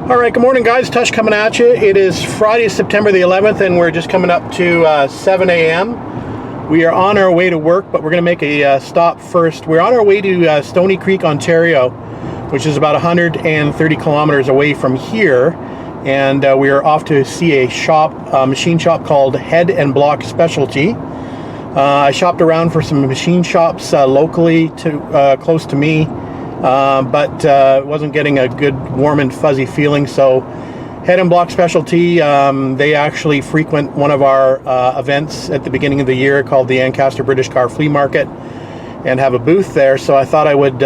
Alright, good morning guys, Tush coming at you. It is Friday, September the 11th, and we're just coming up to 7 a.m. We are on our way to work, but we're going to make a stop first. We're on our way to Stony Creek, Ontario, which is about 130 kilometers away from here, and we are off to see a shop, machine shop called Head and Block Specialty. I shopped around for some machine shops locally to close to me, but wasn't getting a good warm and fuzzy feeling. So Head and Block Specialty, they actually frequent one of our events at the beginning of the year called the Ancaster British Car Flea Market, and have a booth there. So I thought I would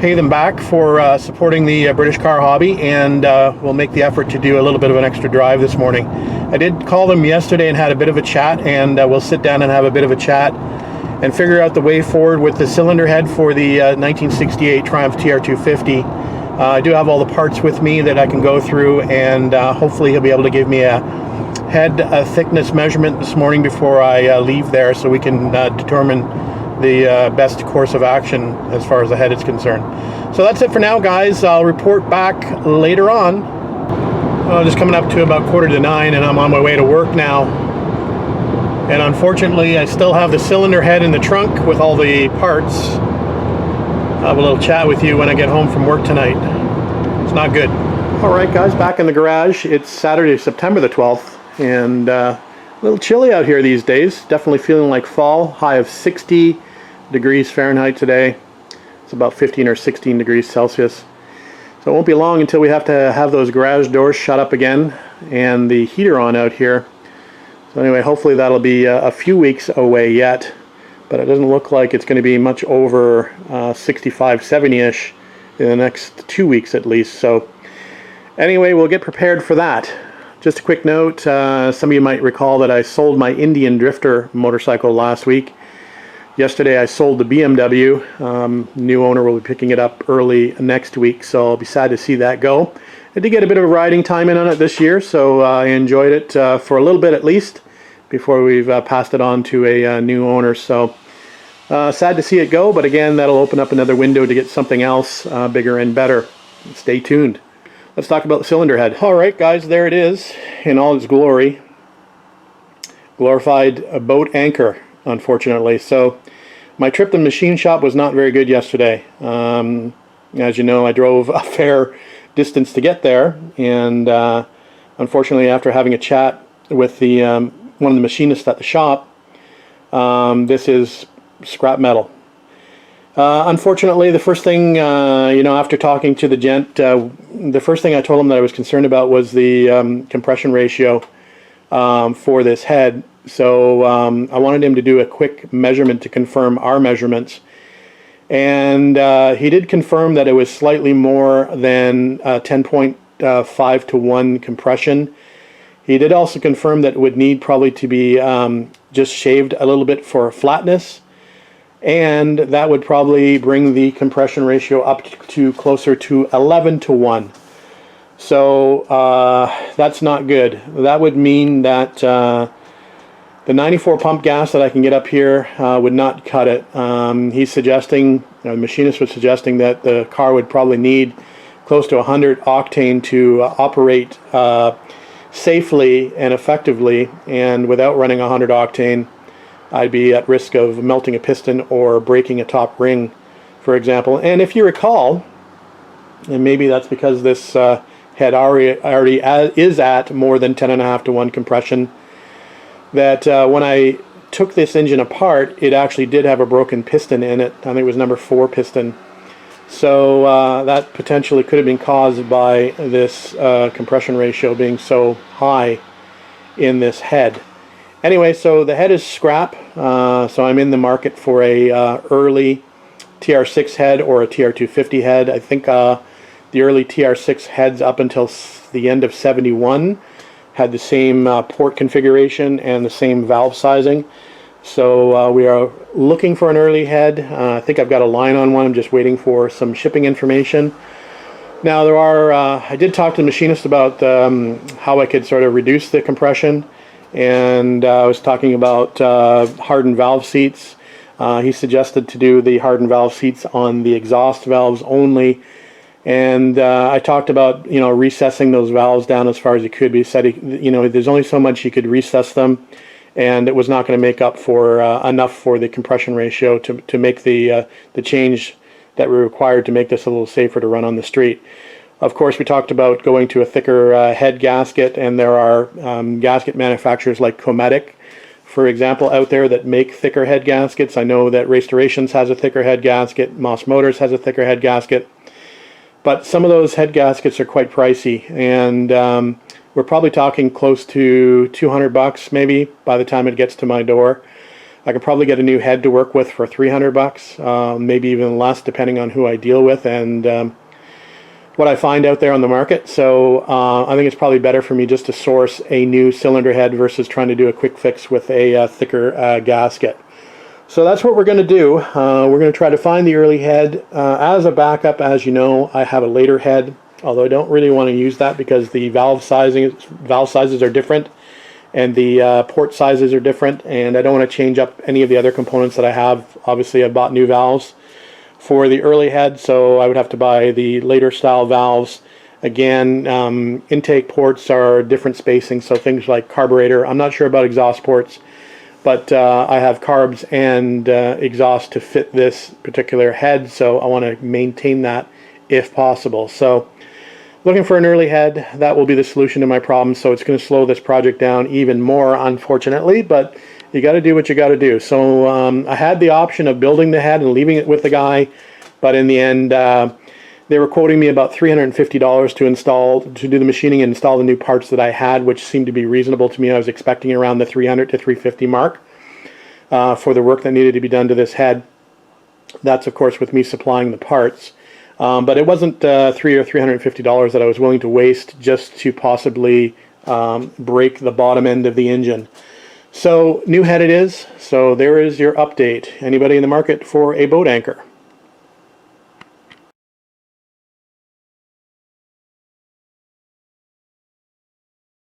pay them back for supporting the British car hobby, and we'll make the effort to do a little bit of an extra drive this morning. I did call them yesterday and had a bit of a chat, and we'll sit down and have a bit of a chat and figure out the way forward with the cylinder head for the 1968 Triumph TR250. I do have all the parts with me that I can go through, and hopefully he'll be able to give me a head thickness measurement this morning before I leave there, so we can determine the best course of action as far as the head is concerned. So that's it for now, guys. I'll report back later on. Just coming up to about 8:45, and I'm on my way to work now. And unfortunately, I still have the cylinder head in the trunk with all the parts. I'll have a little chat with you when I get home from work tonight. It's not good. Alright guys, back in the garage. It's Saturday, September the 12th, and a little chilly out here these days. Definitely feeling like fall. High of 60 degrees Fahrenheit today. It's about 15 or 16 degrees Celsius. So it won't be long until we have to have those garage doors shut up again and the heater on out here. So anyway, hopefully that'll be a few weeks away yet, but it doesn't look like it's going to be much over 65, 70-ish in the next 2 weeks at least. So anyway, we'll get prepared for that. Just a quick note, some of you might recall that I sold my Indian Drifter motorcycle last week. Yesterday I sold the BMW. New owner will be picking it up early next week, so I'll be sad to see that go. I did get a bit of a riding time in on it this year, so I enjoyed it for a little bit at least before we've passed it on to a new owner. So sad to see it go, but again, that'll open up another window to get something else bigger and better. Stay tuned. Let's talk about the cylinder head. Alright guys, there it is in all its glory. Glorified boat anchor, unfortunately. So my trip to the machine shop was not very good yesterday. As you know, I drove a fair distance to get there, and unfortunately, after having a chat with the one of the machinists at the shop, this is scrap metal. Unfortunately, the first thing, after talking to the gent, the first thing I told him that I was concerned about was the compression ratio for this head. So I wanted him to do a quick measurement to confirm our measurements. And he did confirm that it was slightly more than 10.5 to 1 compression. He did also confirm that it would need probably to be just shaved a little bit for flatness, and that would probably bring the compression ratio up to closer to 11 to 1. So that's not good. That would mean that the 94 pump gas that I can get up here would not cut it. He's suggesting, the machinist was suggesting that the car would probably need close to 100 octane to operate safely and effectively, and without running 100 octane, I'd be at risk of melting a piston or breaking a top ring, for example. And if you recall, and maybe that's because this head already is at more than 10.5 to 1 compression, that when I took this engine apart, it actually did have a broken piston in it. I think it was number 4 piston. So that potentially could have been caused by this compression ratio being so high in this head. Anyway, so the head is scrap, so I'm in the market for a early TR6 head or a TR250 head. I think the early TR6 heads up until the end of 71 had the same port configuration and the same valve sizing. So we are looking for an early head. I think I've got a line on one. I'm just waiting for some shipping information. Now there are, I did talk to the machinist about how I could sort of reduce the compression, and I was talking about hardened valve seats. He suggested to do the hardened valve seats on the exhaust valves only, And I talked about, you know, recessing those valves down as far as you could. He said, you know, there's only so much you could recess them, and it was not going to make up for enough for the compression ratio to make the change that we required to make this a little safer to run on the street. Of course, we talked about going to a thicker head gasket, and there are gasket manufacturers like Cometic, for example, out there that make thicker head gaskets. I know that Restorations has a thicker head gasket, Moss Motors has a thicker head gasket. But some of those head gaskets are quite pricey, and we're probably talking close to 200 bucks maybe by the time it gets to my door. I could probably get a new head to work with for 300 bucks, maybe even less depending on who I deal with and what I find out there on the market. So I think it's probably better for me just to source a new cylinder head versus trying to do a quick fix with a thicker gasket. So that's what we're going to do. We're going to try to find the early head. As a backup, as you know, I have a later head, although I don't really want to use that because the valve sizes are different and the port sizes are different, and I don't want to change up any of the other components that I have. Obviously, I bought new valves for the early head, so I would have to buy the later style valves. Again, intake ports are different spacing, so things like carburetor. I'm not sure about exhaust ports, but I have carbs and exhaust to fit this particular head, so I want to maintain that if possible. So looking for an early head, that will be the solution to my problem. So it's going to slow this project down even more, unfortunately, but you got to do what you got to do. So I had the option of building the head and leaving it with the guy, but in the end they were quoting me about $350 to do the machining and install the new parts that I had, which seemed to be reasonable to me. I was expecting around the $300 to $350 mark for the work that needed to be done to this head. That's of course with me supplying the parts, but it wasn't $300 or $350 that I was willing to waste just to possibly break the bottom end of the engine. So new head it is. So there is your update. Anybody in the market for a boat anchor?